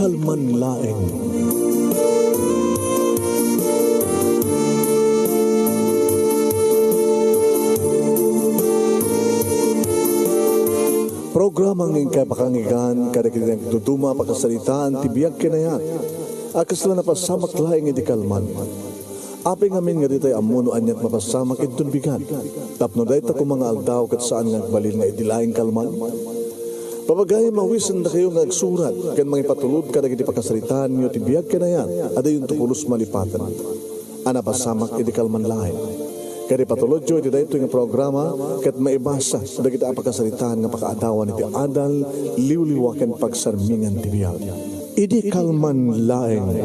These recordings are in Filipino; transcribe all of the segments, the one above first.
kalman laeng. Programang ngayong kapakangigan, kada kita nagtutuma pakasalitaan, tibiyag kinayan. Akas lang napasamak laing hindi kalman. Aping amin nga ditay amuno anyat mapasamak itong bigan. Tapno dahi ta kung mga aldaw kat saan nga balil nga idilaing kalman. Papagay mawisan na kayo nga agsurat, kan mga ipatulod kada kita pakasalitaan nyo, tibiyag kinayan, ada yung tukulos malipatan. Anapasamak hindi kalman laing. Kaya patulod jo, iti dahito yung programa, kat maibasa, da kita apakasalitaan nga pakaadawan iti adal, liwliwakan pagsarmingan tibiyag. Idi kalman laeng.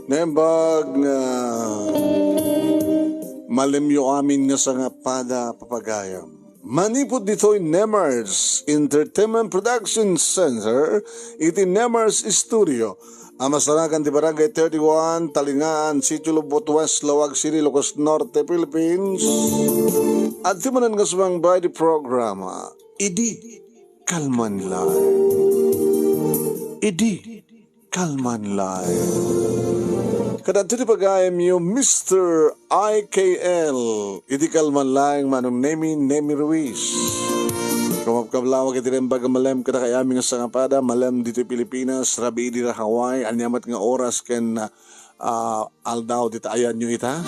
Nembag nga malimyo amin nga sa nga pada papagayam. Manipod dito'y Nemars Entertainment Production Center, iti Nemars Studio. Amasarakan di Barangay 31, Talingaan, Sitio Lubot West, Lawag City, Ilocos Norte, Philippines. At timanan nga sumang by the programa, Idi Kalman Live. Idi Kalman Live. Kadang di pagayam yung Mr. IKL, Idi Kalman Live, manong Nemi Ruiz. Kumapkablawag iti rin baga malem kada kayami nga sa ngapada, malem dito Pilipinas, rabi di ra Hawaii, anyamat nga oras ken aldaw dito ayan nyo ita.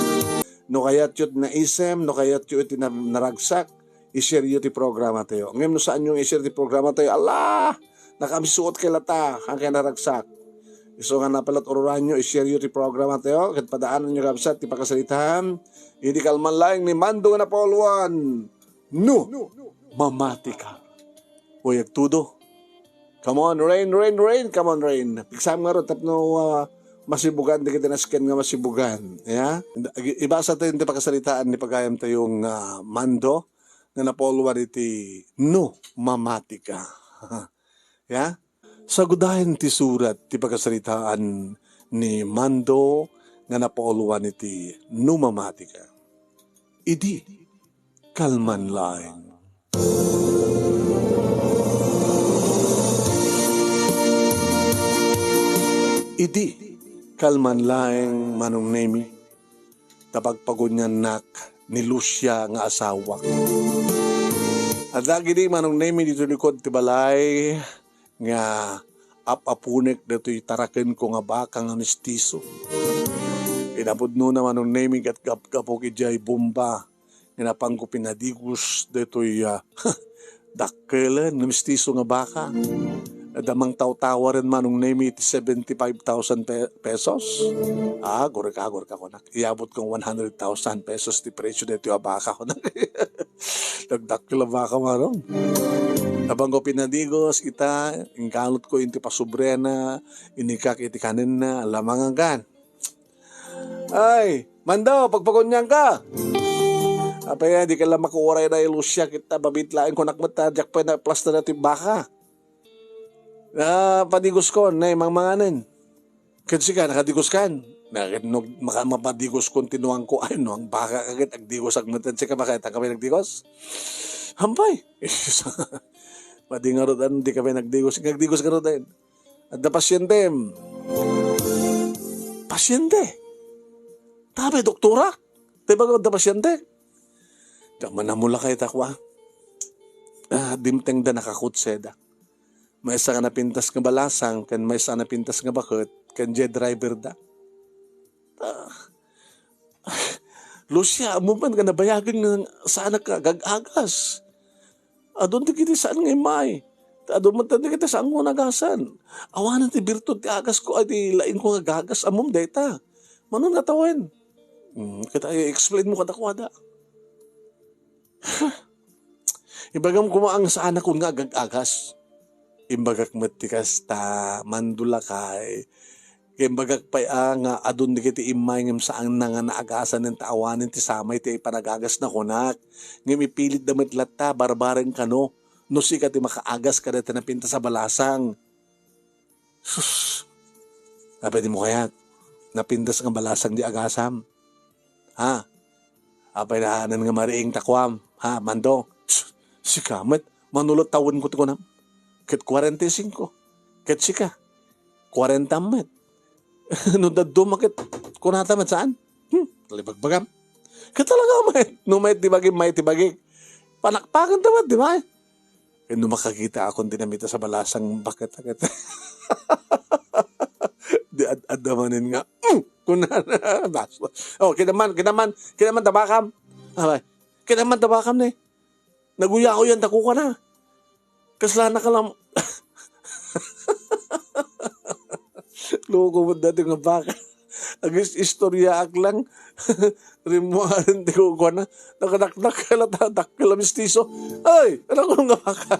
No kayat yun na isem, no kayat yun iti naragsak, ishare yun ti programa tayo. Ngayon no saan yung ishare ti programa tayo, Allah! Nakamisuot kay lata, ang kaya naragsak. So nga napalat oruran nyo, ishare yun ti programa tayo, kat padaanan nyo kapsat, ti pakasalitahan, hindi kalman laing ni Mando na Pauluan. No! Mamati ka. Uy, agtudo. Come on, rain. Come on, rain. Pigsam nga ro, tapno masibugan, di kita na-scan nga masibugan. Yeah? Ibasa tayo hindi pakasalitaan ni pagayam tayong Mando na napolwan iti no, mamati ka. Yeah? Sagudahin ti surat ti pakasalitaan ni Mando nga napolwan iti no, mamati ka. Idi, kalman laeng. Idi kalman laeng manong Nemi, tapagpagunyan nak ni Lucia nga asawa. At lagi di manong Nemi dito likod ti balay nga apapunek dato'y taraken ko nga baka nga mistiso. Inapod no na manong Nemi kat kapok ijay bomba nga napangko pinadigos dato'y dakkelan nga mistiso nga baka. Damang taw-tawa rin manong Nemi iti 75,000 pesos. Gorek ko nak. Iabot kong 100,000 pesos ti presyo dito yung baka ko nak. Nagdakil ang baka manong. Habang ko pinadigos, ingkalot ko inti pasubrena, inikak iti kanin na, lamang anggan. Ay, Mando, pagpagunyang ka! Apaya, di ka lang makuwaray na ilusya kita, babitlain ko nakmata, jak pa na plus na natin baka. Padigos ko, na manganin. Kasi ka, nakadigos kan. Mapadigos ko, tinuang ko, ang baka kagit, agdigos agmatan siya ka, makita kami nagdigos? Hampay. Padi nga rodan, di kami nagdigos ka rodan. At na pasyente. Tabi, doktora? Diba ka na pasyente? Daman na mula kayo takwa. Dimteng da nakakutseda. May isa nga napintas nga balasang, kan may isa napintas nga bakit, kan jet driver da. Lucia, amuman ka nabayagan nga saan ka gagagas. Adon ti kiti saan nga imay. Adon man ti kita saan ko nagasan. Awanan ti birtud ti agas ko, ay ti lain ko nga gagas, amum deta. Manon natawin. Kita i-explain mo kadakwada. Ibagam kumaang saan ako nga gagagas. Imbagak matikas ta mandula kay imbagak pa nga adun di kiti imay ngem saan na nga naagasan ng taawanin ti samay ti panagagas na kunak ngem ipilit damit latta barbaren kano no si ka ti makaagas ka dati napinta sa balasang. Sus, pwede mo kaya napintas nga balasang di agasam. Ha? Apay nga mariing takwam. Ha, Mando? Si kamet, manulot tawon ko ti ko na. ket 45, ket sika, 40 met. No daddo makit, kunata met saan? Talibagbagam. Ket talaga met, no may tibagi, panakpakan tamat, di ba? Kaya nung makakita akong dinamita sa balasang bakit agad. Di adamanin nga. Kunana. Oh, kinaman tabakam. Abay, kinaman tabakam ne. Naguya ko yan, dako ka na. Kaslana ka lang. Loko mo dati nga baka. Agis istorya ak lang. Rimuaran di ko na. Nakadakdak ka lang, dakil mistiso. Ay, ano ko nga baka?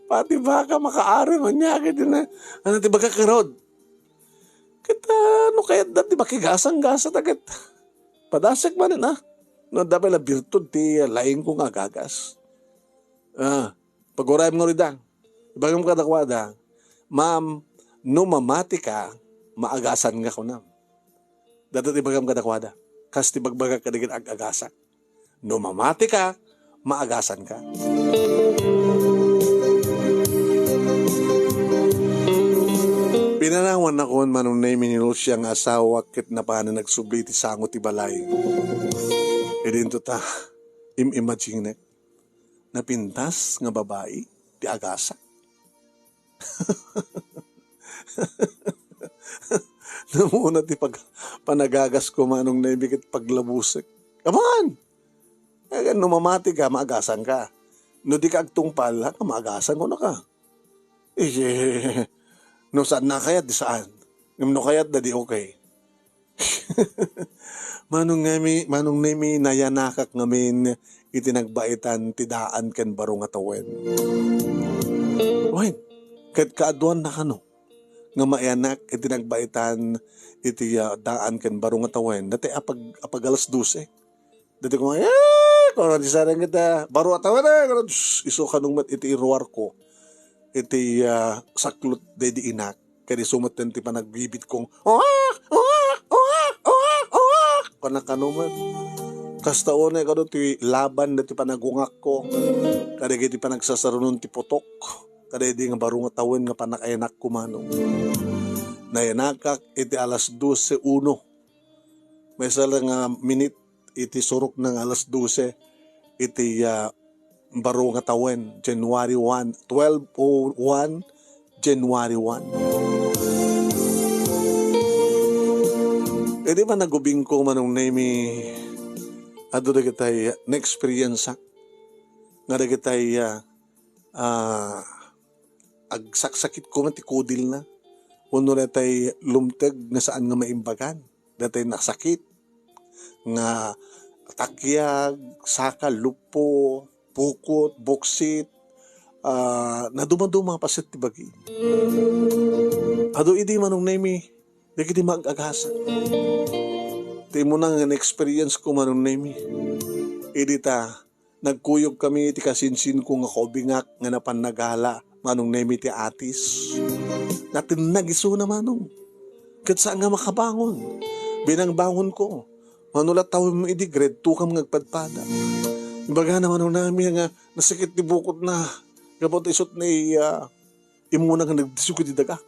Pati baka makaari man niya. Ano di ba kakarod? Kita, ano kaya dati ba kigasang-gasa tagat? Padasek man na. No, dapat la birtud ti laing ko nga gagas. Pag-urayam nga ridang. Ibagam ka dakwada, ma'am, no mamati ka, maagasan nga ko na. Dato ibagam ka dakwada. Kas ti bagbaga ka digit ag-agasak. No mamati ka, maagasan ka. Pinanawan na ko manong name ni siyang asawa kit na pa na nagsubli ti sango ti balay. Idinto ta, imagine na pintas nga babae ti agasa. Namuna ti panagagas ko manong naibigit paglabusik. Kaman! Kaya numamati ka, maagasan ka. No di ka agtungpal, maagasan ko na ka. No saan na kaya, di saan? No kaya, da di okay. Manong nami nayanakak ngamin itinagbaitan tidaan ken baro nga tawen. Wen, ket kaaduan na kano nga mayanak itinagbaitan iti daan ken baro nga tawen. Dati apag alas 12. Dati ko kung di sarang kita baro tawen iso kanong mat iti iruwar ko. Iti saklot dedi inak kadi sumat ti panagbibit kong kanakanuman. Kastaon ay kado ti laban na ti panagungak ko. Kada ti panagsasarunon ti putok. Kada di nga baro nga tawen nga panakayanak ko manong. Nayanakak iti alas 12:01. May sala nga minute iti surok ng alas 12 iti baro nga tawen January 1, 12:01 January 1. E di ba nagubing ko manong name ado da kitay na-experience nga da kitay agsaksakit ko man ti kudil na uno na tay lumteg nga saan nga maimbagan datay nasakit nga takyag, saka, lupo, pukot, boksit na dumaduma pasit ti bagi ado idi manong name di kiti mag-agasa. Di mo nang experience ko manong name. Idita, nagkuyog kami ti kasinsin ko nga kobingak nga napanagala manong name ti atis. Natin nagiso na manong. Kat saan nga makabangon. Binangbangon ko. Manulat tawin mo idi grade 2 kam ngagpadpada. Ibaga na manong namin nga nasakit ti bukot na. Kapot isot na imuna nga nagdisukit ti daga.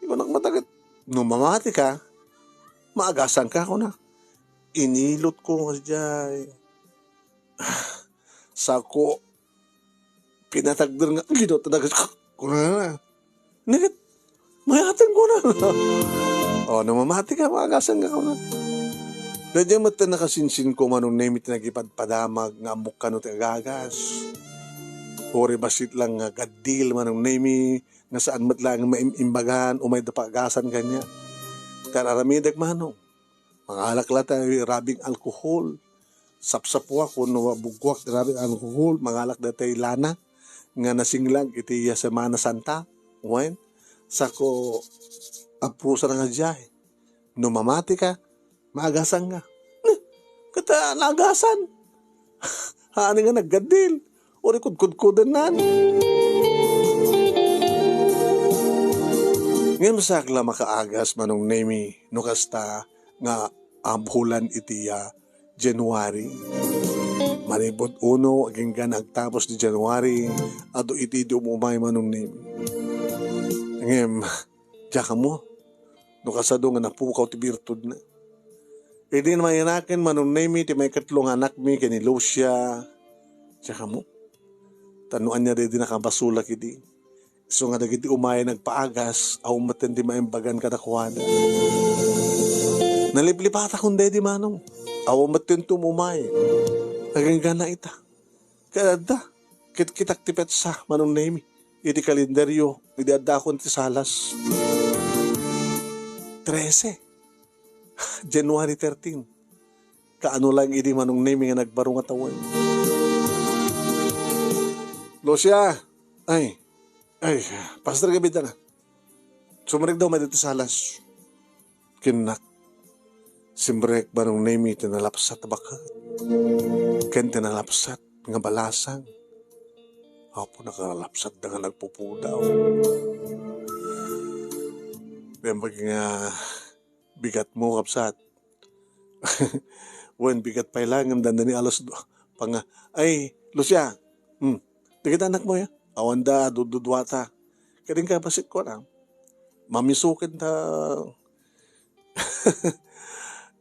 Ikaw nakmatagat. Nung mamati ka, maagasan ka ako na. Inilot ko nga dyan. Sako, pinatagdar nga, ginot na ko na. Nagit, mayatin ko na. O, nung mamati ka, maagasan ka ako na. Dadya mata nakasinsin ko manong namit na nagipad-padamag nga amok ka no ti agagas. Ori basit lang nga gadil manong nami nga saan matlang maimbagan o may dapagasan kanya. Tararamidag manong. Mga alaklata rabing alkohol. Sapsapwa ko no bugwak rabing alkohol. Mga alak datay lana nga nasinglag iti Semana Santa. Wen, sako aprusa na nga dyan. No mamati ka, maagasan nga. Kata nagasan. Haani nga naggadil. Ori kudkudan nan. Ngayon masakla makaagas manong name no kasta nga ambulan iti January. Manibot uno, aging nagtapos di January, ado iti di umumay manong name. Ngem, diya ka mo, no kasado nga napukaw ti birtud na. E di naman yanakin manong name, ti may katlong anak mi, kini Lucia, diya ka mo. Tanuan niya di nakabasulak iti. So nga nagiti umay nagpaagas, aw matindi maimbagan kadakuan. Naliplipata kung di manong, aw matintum umay. Naging na ita. Kada, kitak tipet sa manong name. Iti kalendaryo, iti adakon ti salas. 13. January 13. Kaano lang iti manong name nga nagbarong atawan. Lucia, ay, pastor gabida na. Sumarik daw may dito salas. Kinak. Simbrek manong name iti nalapsat baka. Ken tinalapsat nga balasang. Apo nakalapsat na nga nagpupudaw. Bembag nga bigat mo kapsat. Wen bigat pa ilangan danda ni alas pang ay Lucia. Tigit anak mo ya. Awanda dududwata. Kading ka basit ko lang. Mamisukin ta.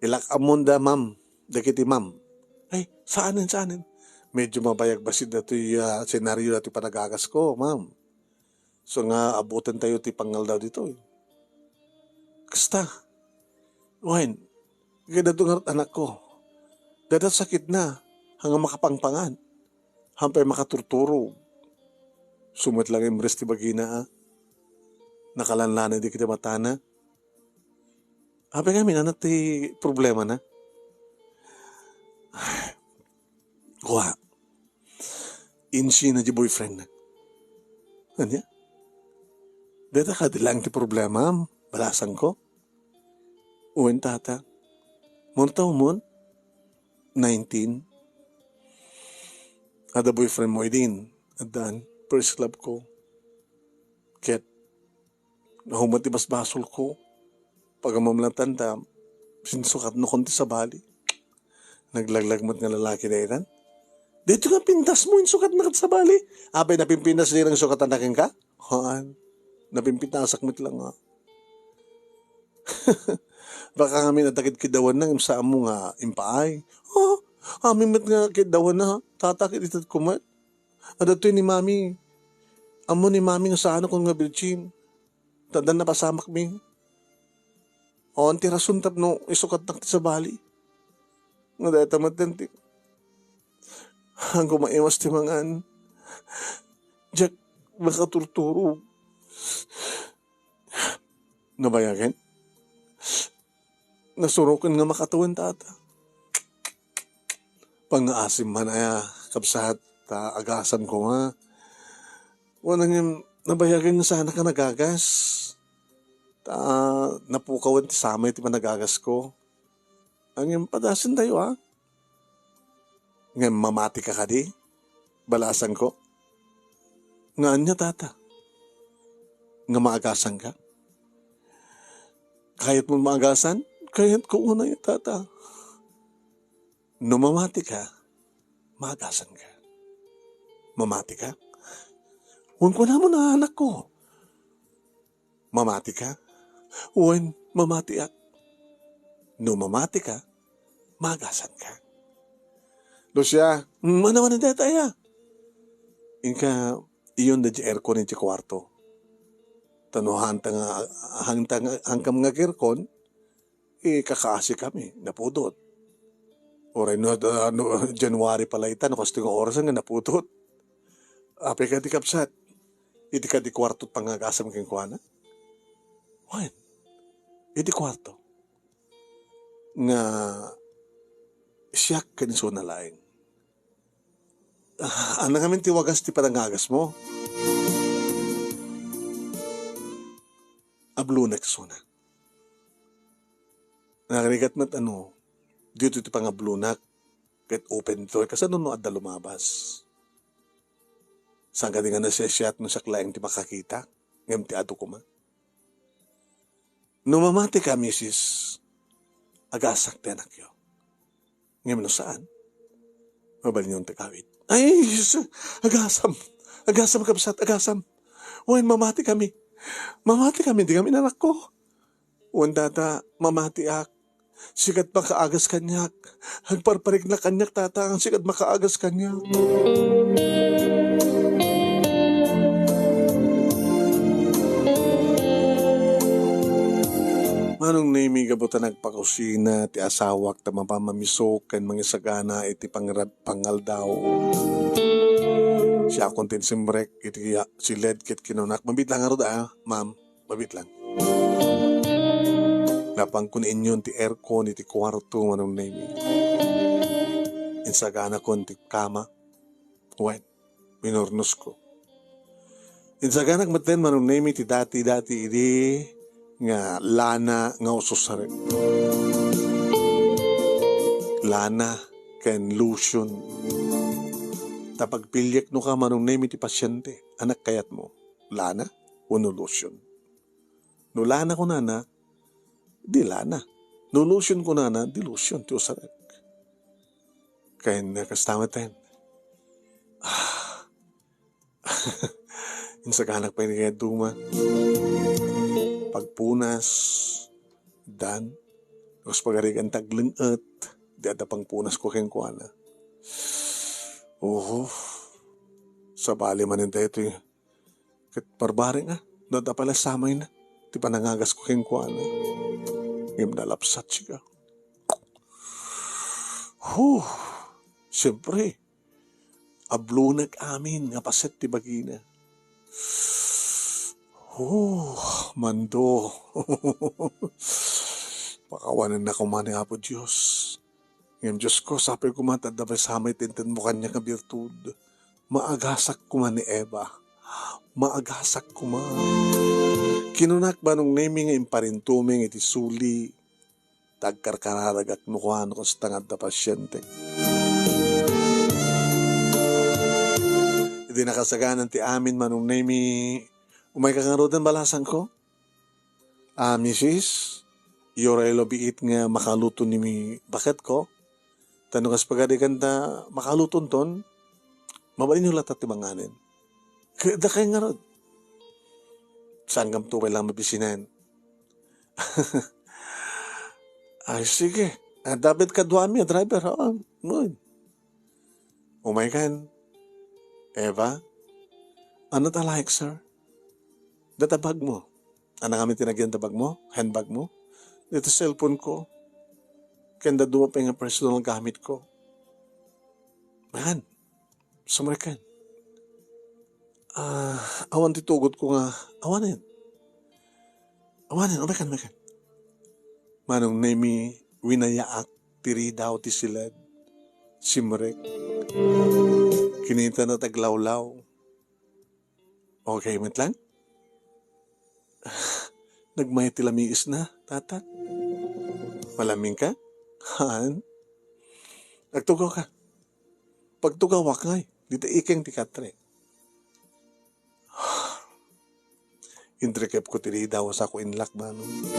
Ilak amon da ma'am. Dakiti ma'am. Ay, saanin? Medyo mabayag basid na ito yung senaryo na ito panagagas ko, ma'am. So nga, abutan tayo ti pangal daw dito. Kasta. Wen, ganda ito nga anak ko. Dadat sakit na, hanggang makapangpangan. Hampay makaturturo. Sumit lang yung breast ti bagina, nakalanlanan di kita matana. Hampay kami na ti problema na. Kuha. Insi na di boyfriend na. Ano? Data ka dilang ti problema, balasan ko. Uwin tata. Muntaw mo, 19. Ada boyfriend mo din. Adan, first love ko. Ket, nahumati mas basol ko. Pagamamlatan ta, sinsukat no konti sa bali. Naglaglag mo't nga lalaki na iran. Dito nga pintas mo yung sukat na sa bali. Abay, napimpinas din ang sukat na nakin ka? Haan, napimpinasak mo't lang nga. Baka kami natakit kidawan na, saan mo nga impaay. Amin mat nga kidawan na, tatakit itat kumat. Adato ni mami, amo ni mami nga saan ako nga bilchin. Tadan na pasamak mi. Ang tirasun tap no, isukat na sa bali. Nga dahil tamat-tanti. Ang kumaiwas ti mangan. Jack, baka turturo. Nabayagan? Nasurukan nga makatawan tata. Pang-aasim man ay kapsat ta agasan ko nga. Walang yung nabayagan nga sana ka nagagas. Ta napukawan ti samay ti managagas ko. Ang yung padasin tayo Nga mamati ka di? Balasan ko? Nga anya tata? Nga maagasan ka? Kahit mo maagasan? Kahit ko una yung tata. No mamati ka, maagasan ka. Mamati ka? Huwag ko na mo na anak ko. Mamati ka? Huwag mamati ak. No mamati ka, maagasan ka. Lucia, manaman na detaya. Inka, iyon na di aircon in di kwarto. Tanuhan hangkam nga aircon, kakaasi kami, napudot. Oray no, January pala ita, no kasi nga oras nga napudot. Ape ka di kapsat, iti ka di kwarto pangagasam keng kuana. Wan, iti kwarto. Nga, siyak kaniso na laing. Ano nga min tiwagas ti panangagas mo? Ablunak suna. Nakarigat mat dito ti pangablunak, kahit open door, kasi no adda lumabas. Saan ka nga na siya no siya laing ti makakita, ngam ti ado ko ma. Numamati ka, Mrs. Agasak ti anak yo. Ngam no saan? Mabal niyong takawit. Ay, agasam. Agasam kapsat, agasam. Wen, mamati kami. Mamati kami, di kami nanak ko. Wen tata, mamati ak. Sikat makaagas kanyak. Hagparparik na kanyak tata, ang sikat makaagas kanyak. Manong nami gabuta nagpakusina, ti asawak, ta mapamamisok, kan mga sagana, iti pangaldaw. Siya kontin simrek, iti si led kit kinunak. Mabit lang aro ma'am, mabit lang. Napang kunin yun ti aircon, iti kwarto, manong nami. Insagana kon ti kama, wen, minornos ko. Insaganak maten manong nami ti dati idi, nga lana nga ususare. Lana ken lotion. Tapag pilyak no ka manong name iti pasyente, anak kayat mo, lana uno lotion. No lana ko nana, di lana. No lotion ko nana, di lotion, ti usarek. Kaya nakastamaten. Insaganak pa yung kaya duma. Pagpunas, dan, tapos pagarigan taglingat, di ada pang punas ko keng kuana. Sa bali man nito ito yung kat barbari nga, doon pala samay na, di pa nangagas ko keng kuana. Ngayon nalapsat siya. Siyempre, ablunag amin nga paset ti bagina. Mando. Pakawanan na kumani apo Diyos. Ngayon Diyos ko, sabi ko matadabay sa may tintin mo kanya ka birtud. Maagasak ko man ni Eva. Maagasak ko man. Kinunak ba nung naming nga imparintuming iti suli. Tagkarkararagak nukuhan ko sa tangad na pasyente. Hindi nakasaganan ti amin manong naming umay kangarudan balasan ko? Mrs. Yorelo biit nga makaluto ni mi bakit ko? Tanong kas pagadikan ta makaluton ton, mabalin nyo latat tibanganin. Kaya kayo nga rod. Saan kam tuway lang mabisinan? Ay, sige. Dapat ka duwami, driver. Good. Umay kan. Eva, ano ta like, sir? Databag mo. Ano kami tinagyan tabag mo? Handbag mo? Dito cellphone ko. Kanda duwa pa yung personal gamit ko. Man, sumarikan. Awan titugot ko nga. Awanin. Umakan. Manong nemi winayaak tiri daw ti silad. Simrek. Kinita na taglawlaw. Okay, mit lang? Nagmay tilamiis na, tatat. Malaming ka? Han? Nagtugaw ka. Pagtugawak ngay, dito ikeng tikatre. Indrekep ko tiri daw sa ko inlak manong.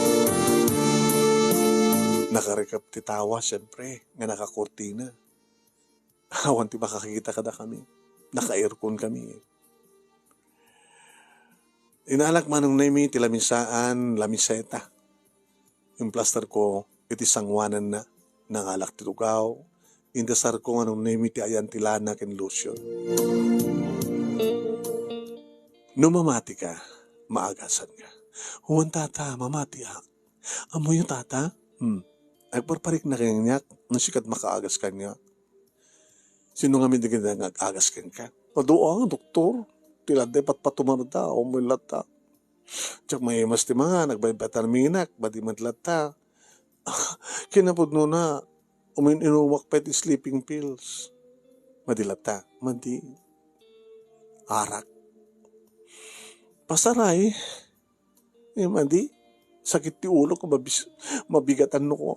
Nakarekap ti tawa, siyempre, nga nakakurtina. Awan ti makakikita kada kami. Naka-aircon kami. Inalak manong nami ti lamisaan, lamiseta. Yung plaster ko, iti sangwanan na, nangalak ti tugaw. Indasar ko manong nami ti ayan ti lana ken lotion. No mamati ka, maagasan ka. Huwan tata, mamati ak. Amo yung tata? Agparparik na kanyak, nasikat makaagas kanya. Sino nga mindigin na nag-agas ka? Padoa, doktor. Tilad pat patumarda, umulata. Tsak may mas ti mga, nagbaybetan minak, badi matlata. Kinapod no na, inuwak pa ti sleeping pills. Madilata, madi. Arak. Pasaray. Madi. Sakit ti ulo ko, mabigatan no ko.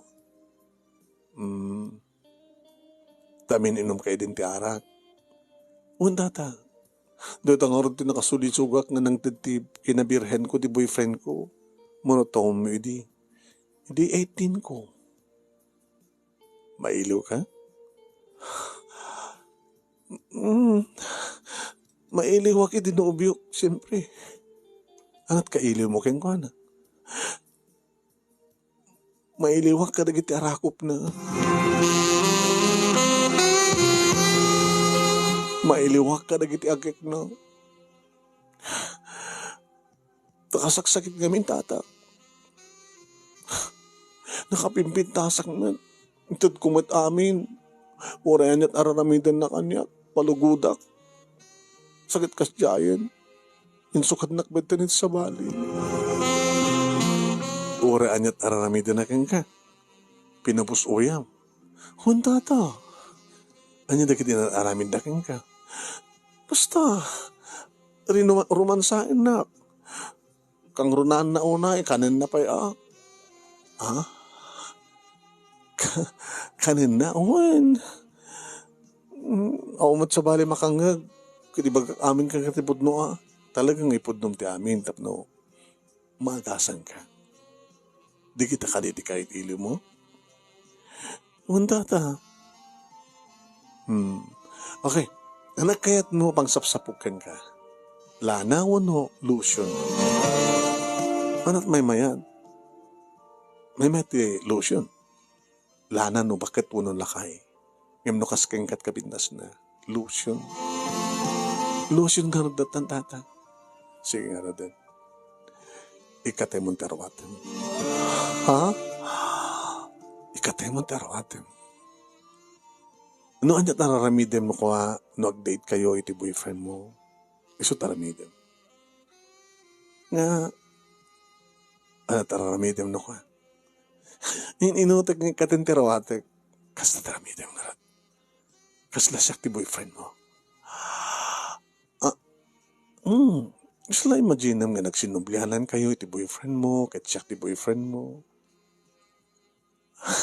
Tamin inom kayo din ti arak. Undata. Dito nga rin nakasulit-sugak nga nang titip kinabirhen ko di boyfriend ko. Monotom mo idi. Idi 18 ko. Mailiw ka? Mailiw aki dinobyo, siyempre. Anat kailiw mo keng kuana. Mailiw ka dagiti arakop na. Mailiw ka dagiti agek na. Takasaksakit ngamin tata. Nakapimpintasak na. Itad kumat amin. Orayan at araramidan na kanya. Palugudak. Sakit kasyayan. Insukat nakbetanit sa bali. Orayan at araramidan na kanya. Pinapus uyam. Hunta ta. Anya dagiti na aramin na kanya. Basta. Romansain na. Kang runaan na una, kanin na pa ha? Kanin na, uwan. Aumat sa bali makangag. Kadi ba amin kang katipod no, talagang ipod ti amin, tapno, maagasan ka. Di kita kaditi kahit ilo mo. Wanda ta. Okay. Anak kayat mo pang sapsapukan ka. Lanawan no, lotion. Anat may mayan. May mati lotion. Lana no, bakit puno lakay? Ngam no kaskengkat kabindas na. Lotion. Lotion ka datan tata. Sige nga din. Ikatay mong tarawatin. Ha? Ikatay mong tarawatin. Ano anya tararamidem mo ko no ag-date kayo iti boyfriend mo? Iso taramidem. Nga, ano tararamidem no ko? Inutag ng katintirawatek. Kas na taramidem na rin. Kas na siya ti boyfriend mo. Isla imagine nga nagsinublihanan kayo iti boyfriend mo, kat siya ti boyfriend mo.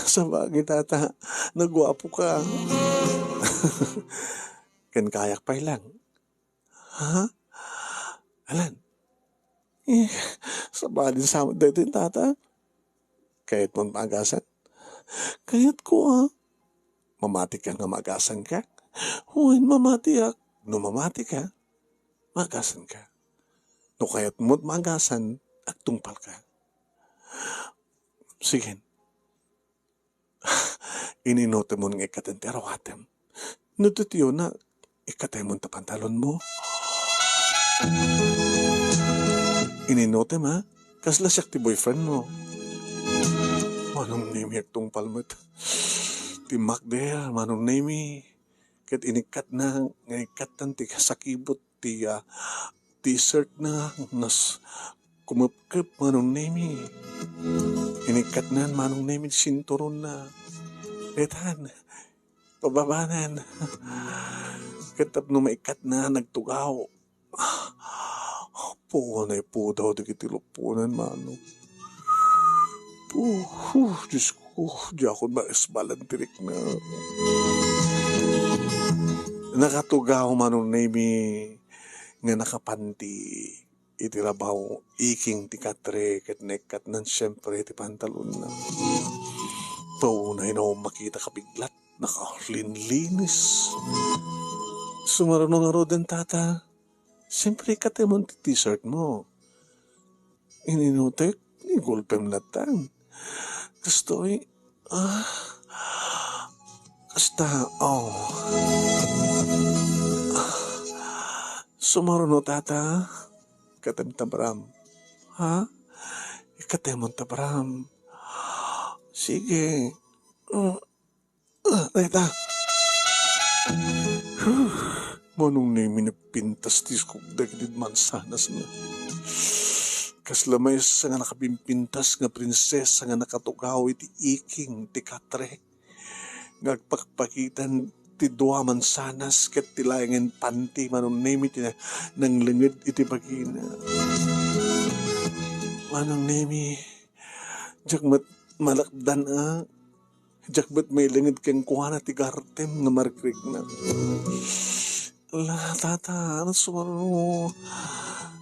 Sa bagay tata, nagwapo ka. Kan kayak pa lang. Ha? Alan? Sa bagay sa dito yung tata. Kahit mong magasan. Kahit ko mamati ka nga magasan ka. Huwin mamati ak. No mamati ka, magasan ka. No kahit mo't magasan, at tungpal ka. Sige. Ininote mo ng ikatenterawatem. Nututiyo na ikatay mo ta pantalon mo. Ininote ma, kasla siya ti boyfriend mo. Manong name tong palmat. Ti Macdea, manong name kat inikat na, ngayikat tan ti kasakibot ti t-shirt na, nas kumupkip manong name. Inikat na, manong name sinturon na. Etan, pababanan. Katap no maikat na, nagtugaw. Po, na po daw, di kitilupunan, mano. Diyos ko, di ako maisbalantirik na. Nakatugaw, manong name, nga nakapanti. Itirabaw, iking ti katre, kat nekat nan siyempre, ti pantalon na. Paunay na makita kabiglat, nakalinlinis. Sumarano nga ro din tata, siyempre katemon ti t-shirt mo. Ininutek, igulpem latan. Kastoy, kasta, Sumarano tata, katem tabram. Ha? Ikatemon tabram. Sige. Reta. Manong name na pintas tiskog dagdid mansanas na. Kaslamay sa nga nakapimpintas nga prinsesa nga nakatugaw iti iking ti katre. Ngagpakpakitan ti dua mansanas ket ti layangen panti manong name iti nang lenged iti bagina. Manong name jagmat malakdan jakbat may langit keng kuhana ti gartem nga markrig na. La, tata, ano sumaro?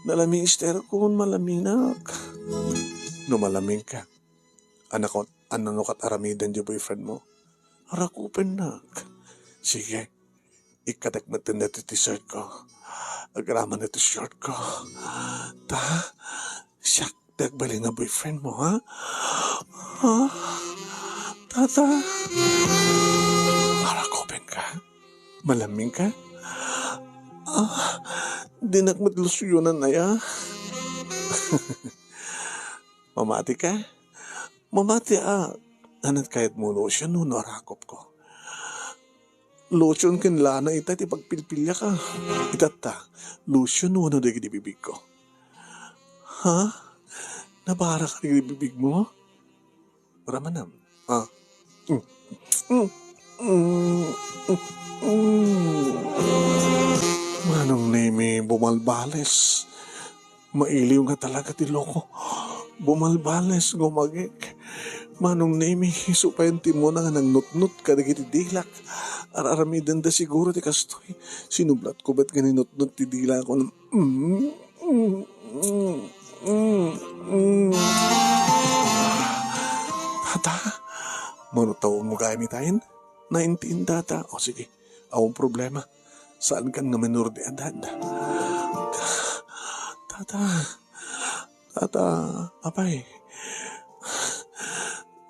Nalami ister ko, malaminak. No malaming ka. Ano kat aramidan di boyfriend mo? Harakupen nak. Sige, ikadagmatan na iti t-shirt ko. Agraman na iti shirt ko. Ta, siya, dagbali nga boyfriend mo, ha? Ha? Tata, harakopin ka? Malaming ka? Di nagmatlusyunan na ya. Mamati ka? Mamati Anat kahit mo lotion no narakop ko. Lotion kinlana ita ti pagpilpilya ka. Itata, lotion no di bibig ko. Ha? Nabara ka di bibig mo? Ramanam. Manong name bumalbales. Mailiw nga talaga ti loko. Bumalbales gumagik. Manong name supayang mo na nga nang nutnut ka na kiti dilak. Araramidan da siguro ti kastoy. Sinublat ko ba't ganinutnut ti dilak ko. Tata, manutaw mo kaya mitayin? 19 tata. O sige, awang problema. Saan kang nga menor de edad? Tata, apay.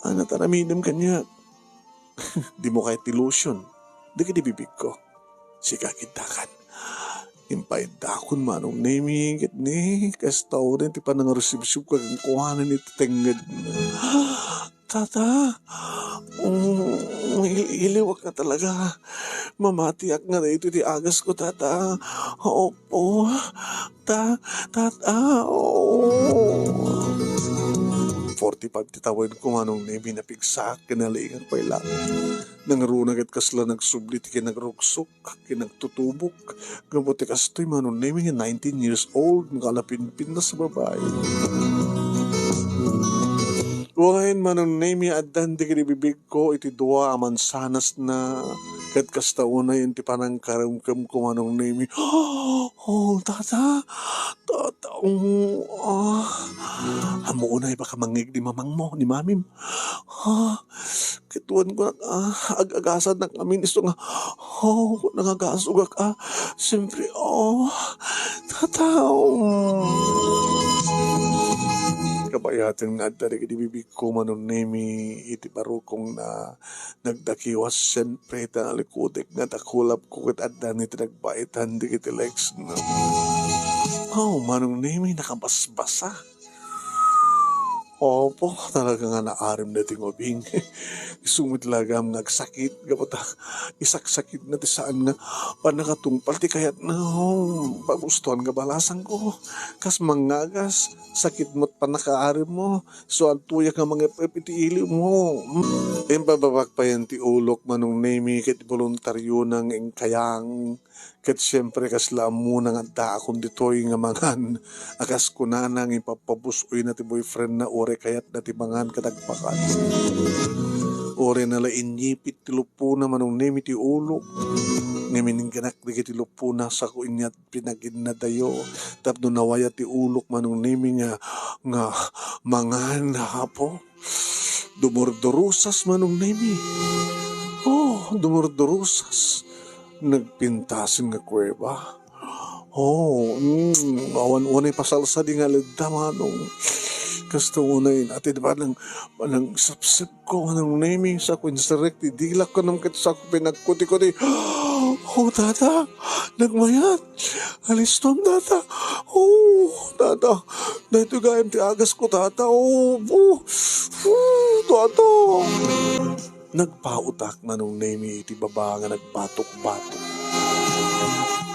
Taramidam kanya. Di mo kahit ilusyon. Di ka di bibig ko. Sikakitakan. Impay dakon manong naming it ni. Kastaw rin ti pa nang resipsip ka kang kuhanan ito tengad. Tata, iliwag ka talaga. Mamatiak nga na ito ti agas ko, tata. Opo, tata, oo. 45 titawin ko manong nemi na pigsak, kinalingan pa ilang. Nangarunag at kasla nagsublit, kinagrugsok, kinagtutubok. Gabuti kastoy manong nemi nga 19 years old, nakalapin-pin na sa babae. Wain manong nemi at dandi kinibibig ko, iti dua amansanas na kat kastauna yun ti panang karamkam ko manong nemi. Oh, tata, hamuunay baka mangig ni mamang mo, ni mamim. Kituan ko ag-agasad na kami iso nga, nangagasugak siyempre, tata, kabayatan nga dari kinibibig ko manong nemi iti barukong na nagdakiwas siyempre tanalikudik nga takulap ko kat addan iti nagbaitan di kiti legs na manong nemi nakabasbasa. Opo, talaga nga naarim na tingobing. Isumit lagam nagsakit. Gapata, isaksakit na ti saan nga panakatungpal ti kayat na pagustuhan nga balasan ko. Kas mangagas, sakit mo't panakaarim mo. So, ang tuya ka mga pipitiili mo. Yung bababak pa yan ti ulok manong nemi kit voluntaryo ng engkayang. Kat siyempre kasla muna nga da akong ditoy nga mangan. Akas ko na nang ipapabusoy na ti boyfriend na ore kayat na ti mangan katagpakan. Ore na lain nyipit ti lupo na manong nemi ti ulok. Ngamin ganak di ti lupo na sa ko inyat pinagin na dayo. Tapno nawaya ti ulok manong nemi nga mangan na po. Dumurdurusas manong nemi. Dumurdurusas. Nagpintasin nga kuweba. Awan-unay pasalsa di nga lagda manong. Kasta unay natin ba nang sapsip ko anong naming sa kunsarek ti dilak ko nang sa pinagkuti-kuti. Tata, nagmayat. Alis tom, tata. Tata. Dahito gayam ti agas ko, tata. Tata. Nagpautak na nung name iti baba nga nagbatok-batok.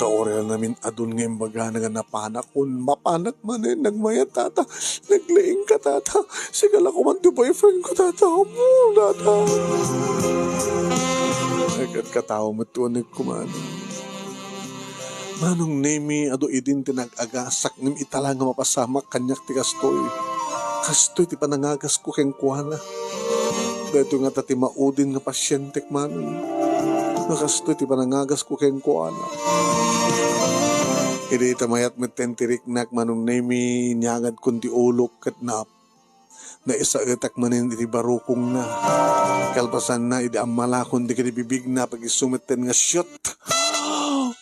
Taorel namin adun nga imbaga nga napanakon. Mapanak man nagmayat tata. Naglaing ka tata. Sigala ko man ti boyfriend ko tata. Tata. Agad katao matuan nagkuman. Manong name ado idin tinag-agasak nim itala nga mapasamak kanyak ti kastoy. Kastoy ti panangagas ko keng kuwana. Dito nga tati maudin nga pasyente man. Nakastoy ti panangagas ko keng kuana. Idi tamayat metentirik nak manong nemi nyagad kundi ulok kat na isa itak manin iti barukong na. Kalpasan na idi amala kundi kiti bibig na pag isumiten nga shot.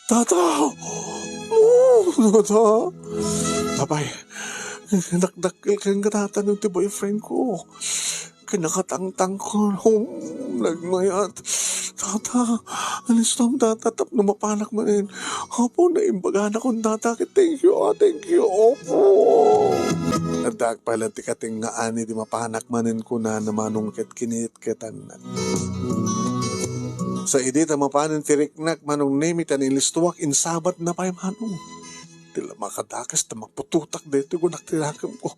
Tata! Oh, tata! Abay, nakdakil kang katatanong ti boyfriend ko. Kinakatangtang ko, nagmayat. Tata, alis tam tata, tap numapanak manin. Opo, naimbagan akong tata, thank you, opo. Nadag pala ti kating nga ani, di mapanak manin ko na namanong ket kinit-ketan na. Sa idi, tamapanin tiriknak, manong name it, anilistuwak, insabat na pa'y manong. Tila makadakas na magpututak dito ko naktirakam ko.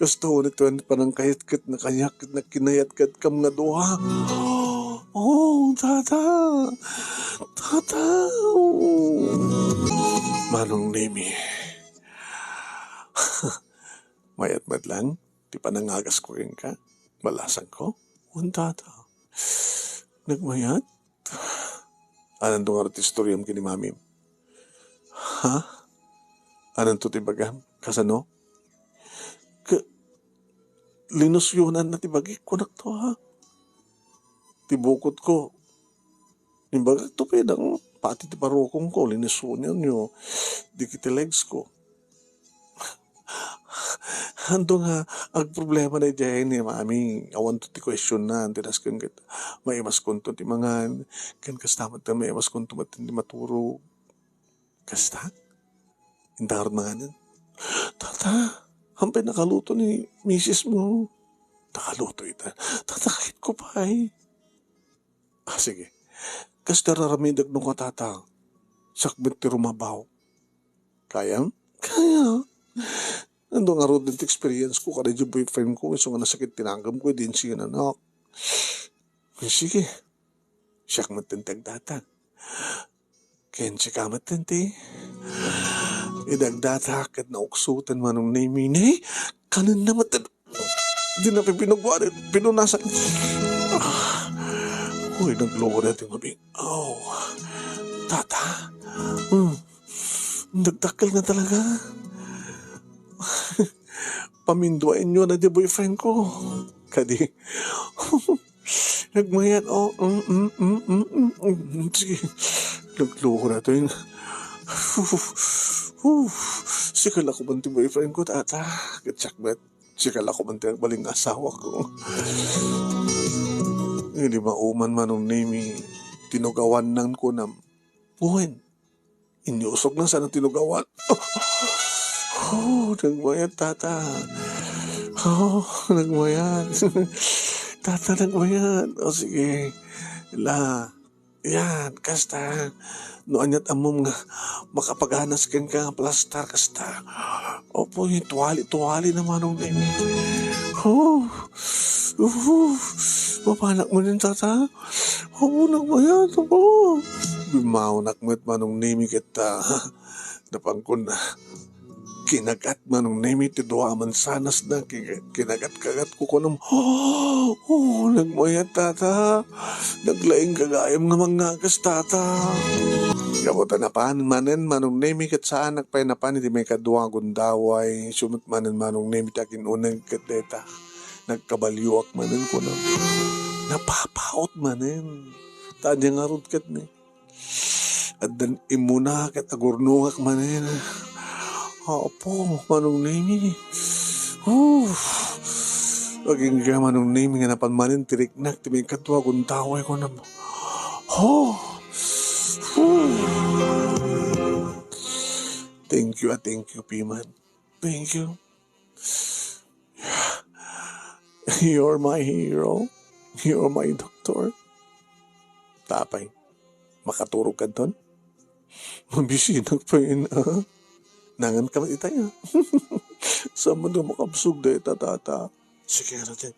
Gusto ko nito parang kahit-kit na kanyakit na kinayat-kat kam nga duha. Oh, tata! Tata! Manong Nemi. Mayat madlang, di pa nangagas ko rin ka. Malasan ko. Un tata. Nagmayat? Anong itong artistoryam kini mami? Ha? Anong to tibagam? Kasano? Linusyonan na tibagi ko na to ha. Tibukot ko. Imbagag to pedang pati ti parokong ko. Linusyonan nyo. Dikiti legs ko. Ando nga, ang problema na dyan ni mami, awan to ti question na, tinas kang kita, maimas konto ti mangan, kan kastamat na maimas konto matindi maturo. Kasta? Indarod mga nan. Tata, hampay nakaluto ni misis mo. Nakaluto ita. Tata, kahit ko pa eh. Sige. Kasta raramidag nung ka tata. Sakbit ti rumabaw. Kaya? Kaya. Ando nga road experience ko, kada yung boyfriend ko, iso nga nasakit tinanggam ko, din siya nanak. Sige. Siyak matintag data. Kensi ka matinti. Idagdatak at nauksutan manong naminay. Kanan na matan. Di na pinagwarin. Pinunasan. Uy, naglogo natin mabing. Oh, tata. Nagdakal na talaga. Paminduain nyo na di boyfriend ko. Kadi. Nagmayan. Oh, sige. Naglogo na ito yun. Sikala ko banti boyfriend ko, tata. Gatsyakbet. Sikala ko banti ang baling asawa ko. Hindi mauman manong name, tinugawan nang ko na buwan. Inyusok na sana tinugawan. Nagmayat, tata. Nagmayat. Tata, nagmayat. Sige. Yan, kasta. Noanyat amom nga makapaganas kang ka plastar kasta. Opo, yung tuwali naman ang nene. Mapanak mo din, tata. Nagmayat. Bimaw nakmet manong nemi kita. Napangkon na. Kinagat manong nemi ti doa mansanas na. Kinagat-kagat ko kunong. Nagmayat, tata. Naglaing kagayam nga mga agas, tata. Kabuta na paan manen manong nemi kat saan nagpay na pan iti may kadua gundaway. Sumut manen manong nemi takin unang kateta. Nagkabalyuak manen ko na. Napapaot manen. Tadya nga rod kat ni. At dan imuna kat agurnungak manen. Opo, manong nemi. Paging ka manong nemi nga napanmanin tiriknak. Timing katwa gundaway ko na. Thank you, Piman. Thank you. You're my hero. You're my doctor. Tapay, makaturog ka doon? Mabisinag pa yun, Nangan ka itay, Saan mo doon makabsog na tata? Sige, natin.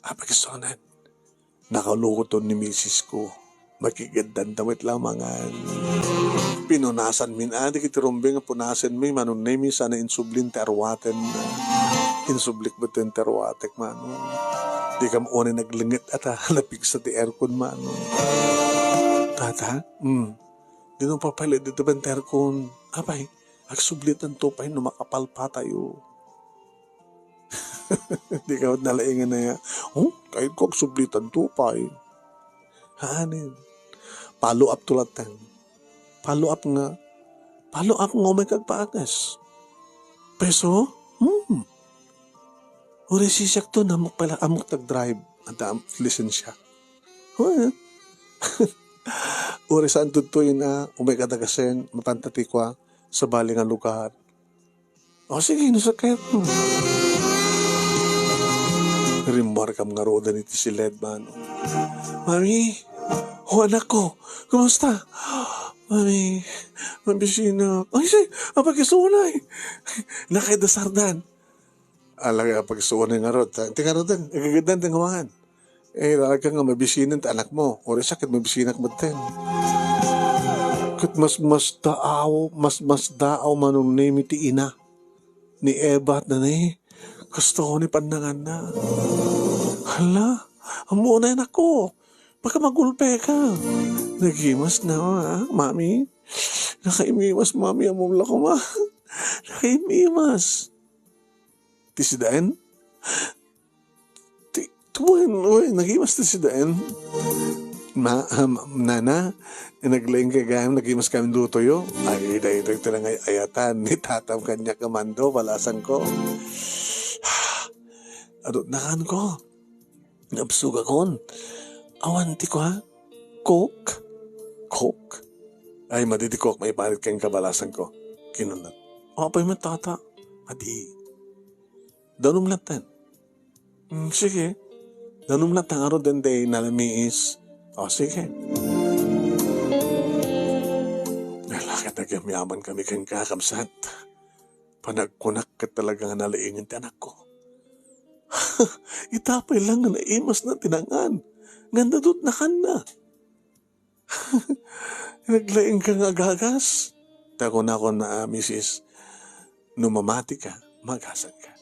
Apagasonan. Nakalukot ni misis ko. Makigandan damit lamangan. Pinunasan min di kitirumbing nga punasan mi manong nemi sana insublin terwaten. Insublik baten terwatek manong. Di ka mauni naglingit at halapig sa ti aircon manong. Tata? Di nung papalit dito ba aircon? Abay, agsublitan to pa yun makapal pa tayo. Di ka nalaingan na yan. Kahit ko agsublitan to pa yun. Hanin. Follow up tulat tang. follow up nga may kagpaagas. Peso? Uri siyak to, namok pala, amok tag-drive. At lisensya. Uri saan tutoy na, umay kadagasen, mapantatikwa, sa baling ang lugar. O sige, nasakit mo. Rimbar kam nga roda niti si Ledman. Mami, anak ko, kumusta? Mami, mabisina. Ay, say, apag-isunay. Nakidasardan. Alagay apag-isunay nga rod. Tika rodan, ikagadan tingawahan. Lalaga nga mabisinan ta anak mo. Ori sakit mabisinak mo ten. Kat mas daaw manong name iti ina. Ni Eva at nanay. Gusto ko ni pandangan na. Hala, amunay na ko. Baka magulpe ka. Nagimas na, mami. Nakaimimas, mami. Amumla ko, ma. Nakaimimas. Tisidain? Tubuhin, nagimas tisidain. Nana, naglaing kagayam, nagimas kami dutoyo. Ay, dahil talang ayatan. Ni tatam kanya kamando, balasan ko. Adot nakan ko. Nabsuga kon. Awan ti ko ha? Coke? Ay, madidikok, may parit kayong kabalasan ko. Kinunan. O, apay matata. Adi. Danum latan. Sige. Danum latan aro den day nalamiis. O, sige. Nalakit na gamyaman kami kang kakamsat. Panagkunak ka talagang nalaingin ti anak ko. Itapay lang na naimas na tinangan. Ganda do't na kan na. Naglaing ka nga gagas. Tako na ako na, misis, numamati ka, magasan ka.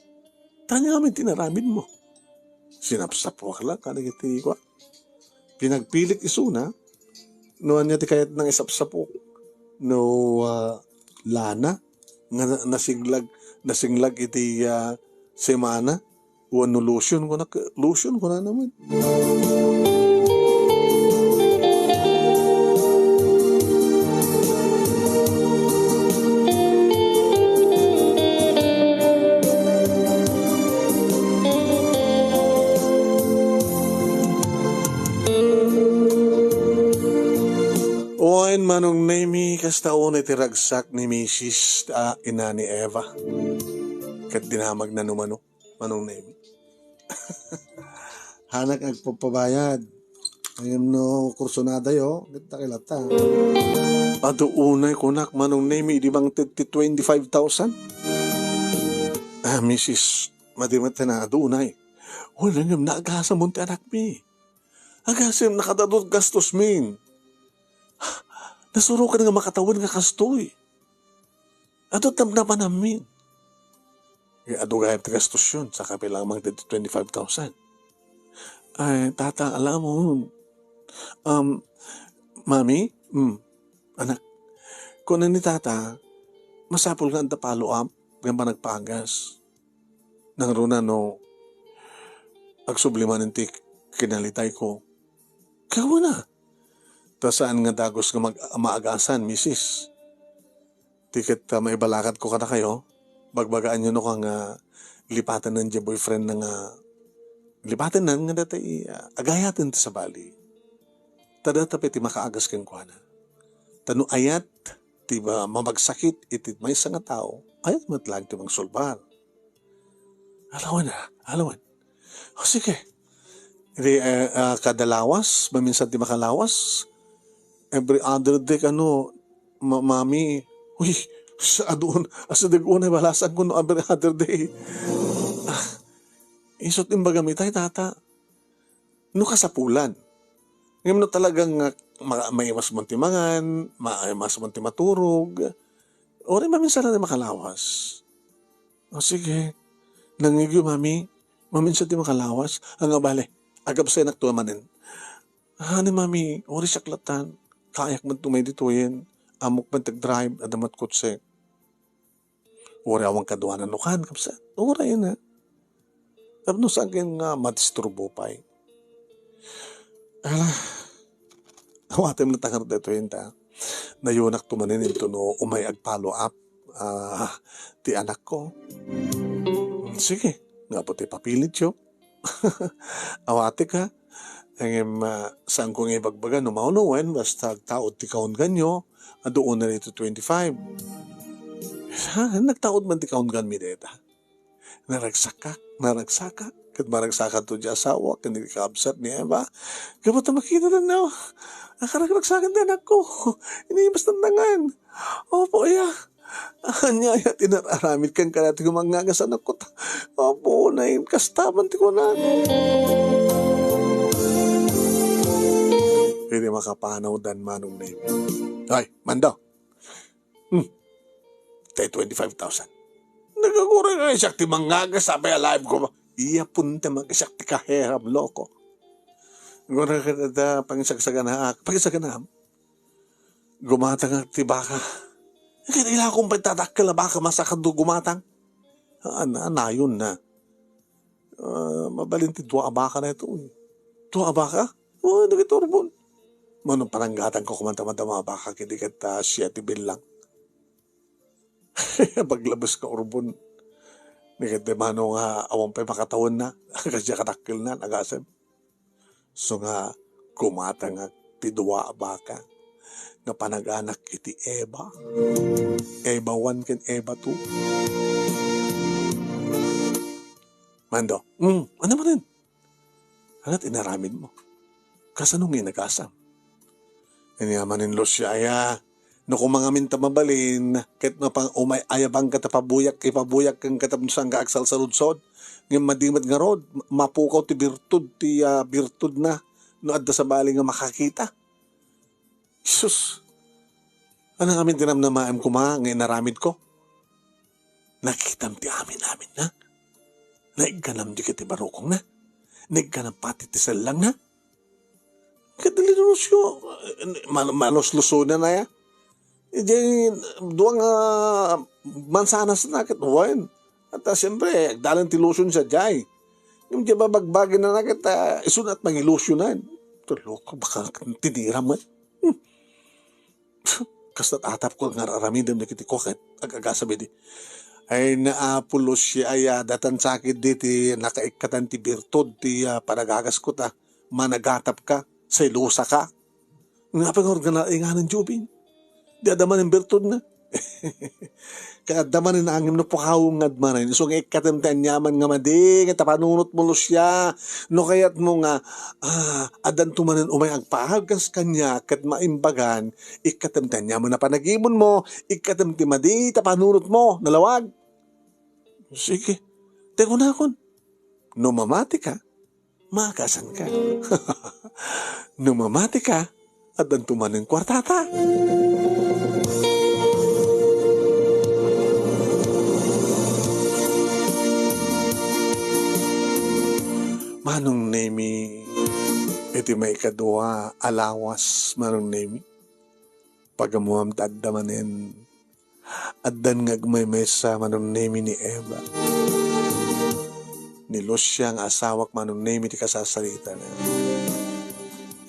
Tanya kami tinaramin mo. Sinapsapwak lang ka nagiti ko. Pinagpilit isuna, noon niya ti kayat ng isapsapok. No, lana, nga nasinglag iti semana. Ano lotion ko na naman. Oain manong nami kastaon iti ragsak ni Mrs. Ina ni Eva. Kat dinamag na numano manong nami. Hanak agpapabayad. Ayun no, kursonada yo. Gita kilata. Ado unay kunak manong name, di bang 25,000? Mrs. Madimat na ado unay. Wala nga naagasa mo ti anak mi. Agasim nakadadot gastos min. Nasuro ka nga makatawan nga kastoy. Ado tamnaman namin. Ado gayam ti gastos yun. Sa kapilang mga 25,000. Ay, tata, alam mo, mami, anak, kung ni tata, masapol ka ang follow up, ganyan pa nagpagas. Nang runa no, agsubliman ng kinalitay ko. Kawa na. Ta saan nga dagos nga maagasan, misis. Tiket maibalakat ko ka na kayo, bagbagaan nyo no kang lipatan ng boyfriend ng lipatan na nga dati agayatin sa bali. Tada tapit makaagas kang kuha na. Tano ayat, tiba mamagsakit, itit may nga tao, ayat matlag ti mang sulbar. Alawan. O sige. Kadalawas, maminsan ti makalawas. Every other day, mami, uy, sa dagun ay balasan ko no every other day. Isot yung bagamitay, tata. No kasapulan. Ngayon na talagang may mas muntimangan, may mas munti maturog. O rin maminsan na makalawas. O sige. Nangigyo, mami. Maminsan di makalawas. Ang abale. Agap sa'yo naktuamanin. Hani, mami. O rin saklatan. Kayak man tumay dituyin. Amok man tag-drive. Adamat kutse. O rin awang kaduanan nukan. Kapsa. O rin na. Tapos sa akin nga madisturbo pa eh. Awatim na tangar dito yun ta. nayunak tumanin ito no umay ag-follow up ti anak ko. Sige, nga po ti papilit yo. Awati ka. Ang saan kong ibagbaga no maunuwen basta taod ti kaon ganyo doon na nito 25. Nagtaod man ti kaon gan mi deta. Naragsaka. Kat maragsaka to di asawa, kan hindi ka-upset ni Eva. Kaya mo makita na na, nakaragsakan din ako. Iniibas ng tangan. Opo, iya. Anya, tinararamid kang kanati kumangagasan ako. Opo, na yun, kastaman ti ko na. Hindi makapanaw dan manong name. Ay, Mando. Tayo 25,000. Nagagura nga siya ti mangagas sabi alive ko ba? Iya punta mag-isyak ti kaheram loko. Gura ka na pangisagsagan na gumatang ti baka. Kaya akong pagtatakil na baka masakad do gumatang. Anayon na. Mabalin ti dua baka na ito. Dua baka? Oo, nagiturbon. Manong pananggatan ko kumanta-manta mga baka kindi kat siya ti bilang. Paglabas ka urbon. Nagkita manong awang pa makatawan na. Kasi katakil na, nagasam. So nga, kumata nga tidwa baka. Nga panag-anak iti Eva. Eva 1 ken Eva 2. Mando, ano mo rin? Ano inaramid mo? Kasanong inagasam? Iniyamanin lo siya, no kung mga minta mabalin, kahit na pang umay ayabang katapabuyak, ipabuyak kang katabnusang kaaksal sa ludsod, ng madimad nga rod, mapukaw ti birtud na, no adda sa bali nga makakita. Jesus, ano nga amin tinamnamaam ko nga inaramid ko? Nakitam ti amin na? Naigkanam di kiti barukong na? Naigkanam pati ti salang na? Kadalilusyo, malos-luso na na ya? Duwang mansanas na nakit wine. At siyempre, dalang tilusyon sa jay. Yung di ba bagbagin na nakit, isunat mag-ilusyonan. Loko, baka tinira man. Kastat atap ko nga raramidam na kitikokit. Agagasabi di. Ay naapulos siya ay datan sakit di ti nakaikatan ti birtod ti panagagas ko ta. Managatap ka, sa ilusa ka. Nga pang-organa nga ng jubing. Di adaman ng birtod na. Kaya adaman ng angim na pukawang admanin. So nga ikatamtan nyaman nga mading at panunot mo siya. No kaya't mo nga adan tumanin umay agpahagas kanya kat maimbagan ikatamtan nyaman na panagimon mo ikatamti madi tapanunot mo nalawag. Sige. Teko na akon. No mamati ka, makasan ka. No mamati ka, adan tumanin kwartata. Manong nemi, iti may kadua alawas manong nemi. Pagamuam tagdamanin, addan ngagmay sa manong nemi ni Eva. Nilos siyang asawak manong nemi ti kasasalita na.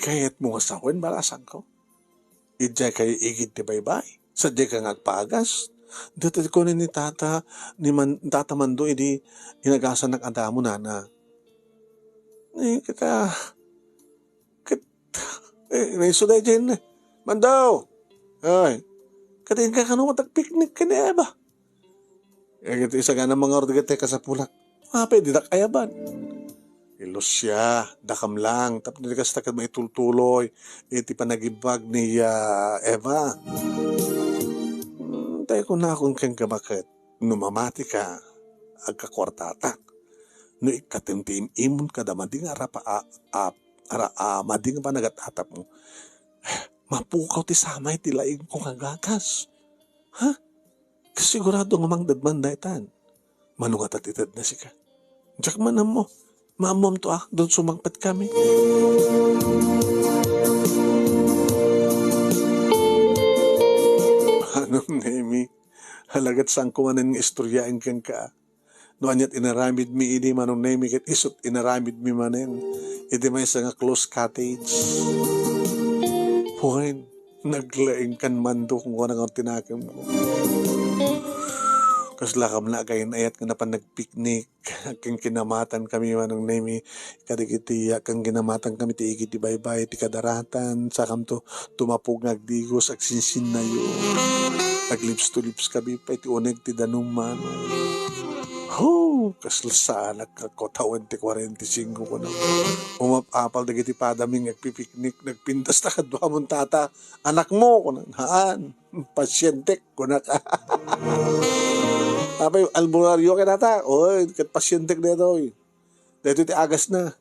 Kaya't mo asawan balasan ko. Idya kayo igid ti baybay. Sadya ka ngagpagas. Dito ko ni tata, tata mando, idi inagasan ng adamo na. Naisuday dyan na. Mandaw! Ay, katiin ka kanong matag-picnic ka ni Eva. Kaya isa nga ng mga ordigate ka sa pulak. Pwede na kayaban. Ilos siya, dakam lang. Tapos nilikas na ka maitultuloy. Iti panagibag ni Eva. Tayo ko na akong kang kabakit. Numamati ka, agkakwartatak. No ikatimtim imun ka da mading mading pa nagatatap mo. Mapukaw ti samay ti laing kong agagas. Ha? Kasigurado nga mang dadman daitan. Manungat at itad na sika. Diyak manam mo. Mamom to doon sumangpat kami. Anong nemi? Halagat sang kumanan ng istoryain kang ka. No anyat inaramid mi idi manong nemi ket isot inaramid mi manen. Iti may nga close cottage. Puhin, Naglaing kan mando kung ano nga tinakam ko. Kaslakam na kayo ayat nga na pa nagpiknik. Kang kinamatan kami manong nemi. Kadikiti kang kinamatan kami ti igit ti baybay ti kadaratan. Sakam to tumapog ngagdigos ag sinsin na yun. Ag lips to lips kami pa iti uneg ti danuman. Kaslasaan nagkakotawan ti 45 ko na. Umapapal dagiti padaming nagpipiknik, nagpintas na kadwa mong tata. Anak mo, kunan, haan, pasyente, kunan ka. Apay, albularyo ka nata, oy, kat pasyente ka dito, oy. Dito ti agas na,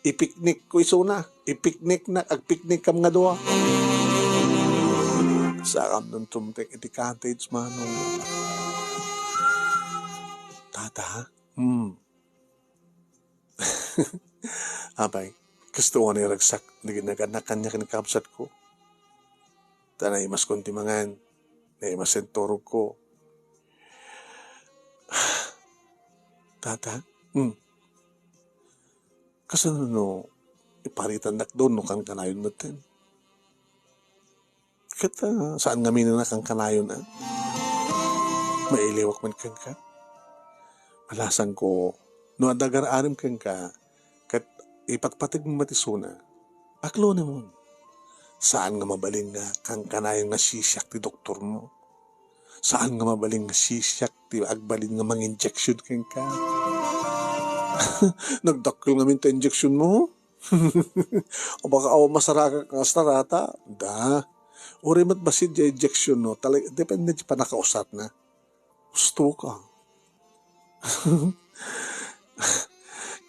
ipiknik ko iso na, ipiknik na, agpiknik kam nga doa. Sakam nun tumtek, iti cottage manong. Tata, Apay, gusto ko na iragsak, naganakan niya kinikapsat ko. Tanay mas kontimangan, na mas sentorog ko. Tata, kasano no, iparitan nak doon no kang kanayon mo ten. Kata, saan nga na kang kanayon mailiwak man kang ka. Malasan ko, no adagar-arim kang ka, kat ipatpatig mo matisuna, aklo na mo. Saan nga mabaling nga kang kanayon nga sisyak ti doktor mo? Saan nga mabaling nga sisyak ti agbalin nga mang-injection kang ka? Nagdakil nga minta injection mo? O baka masaraka ka sarata? Da. Uri mat basid ya injection no? Depende pa nakausat na. Gusto ka.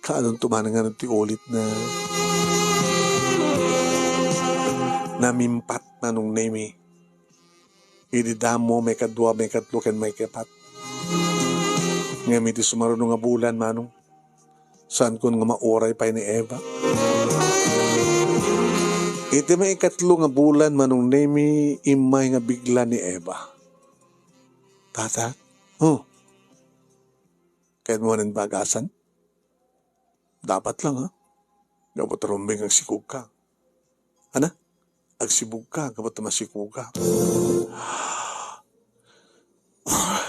Kaanong tumanang nga ng ti ulit na namimpat na nung nemi. Ididamo may kadwa, may katlo, ken may kapat. Nga may ti sumarunong nga bulan manong. Saan kun nga mauray pa ni Eva. Iti may katlo nga bulan manong nemi imay nga bigla ni Eva. Tata? Kahit mo rin bagasan? Dapat lang Gabot rumbing ang sikog ka. Ana? Agsibog ka, gabot na masikog ka.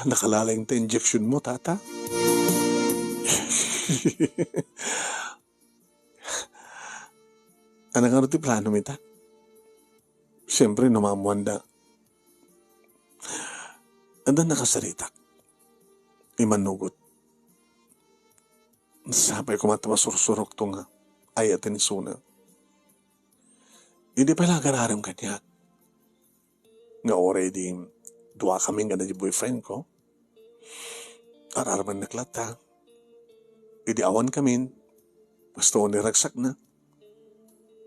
Nakalalang ta injection mo, tata. Ano nga ti plano mo ita? Siyempre, numamuanda. Andan nakasarita. Imanugot. Sabay ko matamasursurok to nga. Ayatin ni Suna. Hindi pala gararam kanya. Nga already, dua kami nga na di boyfriend ko. Araraman naklata. Hindi awan kami. Gusto ko niragsak na.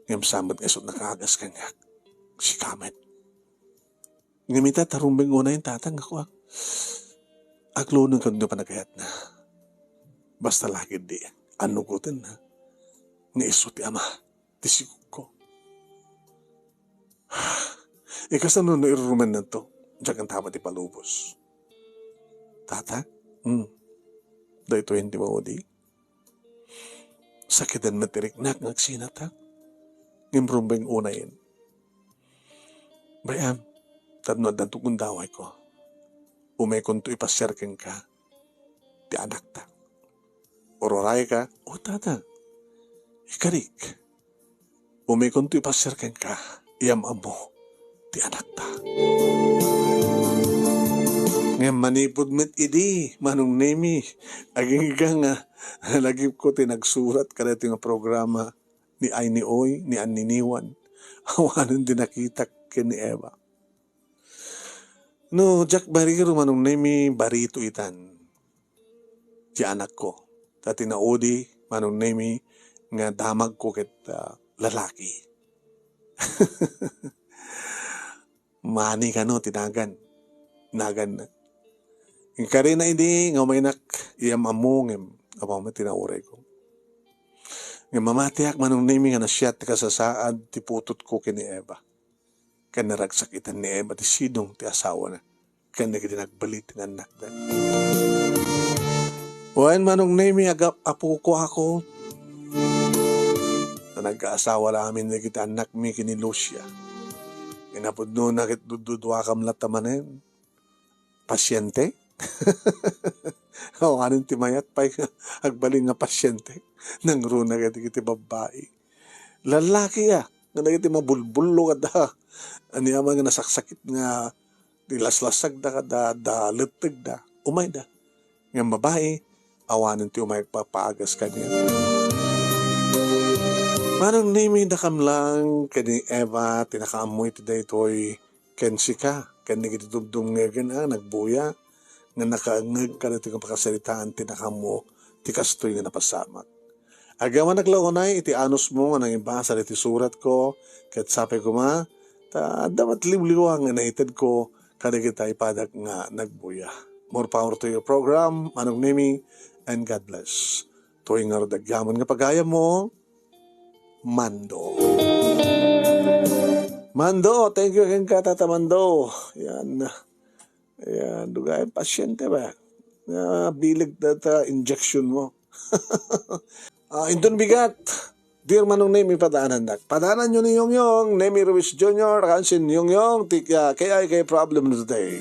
Ngam samad nga isot nakagas kanya. Si Kamet. Ngamita tarumbing una yung tatang ako. Aglo nung kanya pa nagayat na. Basta lagi di. Ano ko din na. Nga isot ti ama. Tisigog ko. Kasano no iruruman na to. Diyan kang tama ti palubos. Tata? Dahito hindi mo di. Sakitan matirik na ngagsinata. Ngimrumbing una yun. Bayam, tadno dan tukun daway ko. Umekon to ipasyarken ka. Ti anak ta. Ororay ka. O tata. Ikarik. Umekon to ipasyarken ka. Iyam amo. Ti anak ta. Nga manipod met idi. Manong nemi. Aging nga lagi ko tinagsurat kada ito nga programa ni Aini Oy, ni Aniniwan. Awanan din nakita ni Eva. No, Jack Bariro manong nemi barito itan. Si anak ko. Tati na odi manong nemi nga damag ko ket lalaki. Mani ka no, tinagan. Nagan na. Yung kari na hindi, nga may nak, iyam among, apaw mo tinauray ko. Nga mamatiak manong nemi nga nasyat ka sa saad, tiputot ko kini Eva. Kan naragsakitan ni Eva, ti sidong ti asawa na. Kan nagdinagbalit ng anak na. Wain manong nemi, apo ko ako. Na nag-aasawa namin na kita anak mi kini Lucia. Inapod no na kit dududwa kam latamanen. Pasyente? O anong timayat pa agbaling nga pasyente. Nang runa kiti babae. Lalaki nga nagiti mabulbulo kada. Ani ama nga nasaksakit nga dilaslasag da kada leteg da. Umay da. Nga babae, awanin ti umay papaagas kanya. Manong nimi da kam lang kani Eva tinakaamoy ti daytoy kensi ka. Kani kitudumdum nga gana nagbuya nga nakaangag ka na ti kapakasalitaan tinakamo ti kastoy nga napasamak. Agawan naglaunay iti anos mo nga nang ibasa iti surat ko ket sapi ko ma ta dapat liwliwa nga naitad ko kada kita ipadag nga nagbuya. More power to your program, manong nimi, and God bless. Tuwing nga dagyaman nga pagaya mo, Mando. Mando, thank you kang Tata Mando. Yan. Yan, dugay pasyente ba? Bilig data injection mo. Indon bigat. Dear manong name padaanan dak. Padaanan nyo ni Yong Nemi Ruiz Jr. Kansin Yong KIK problem today.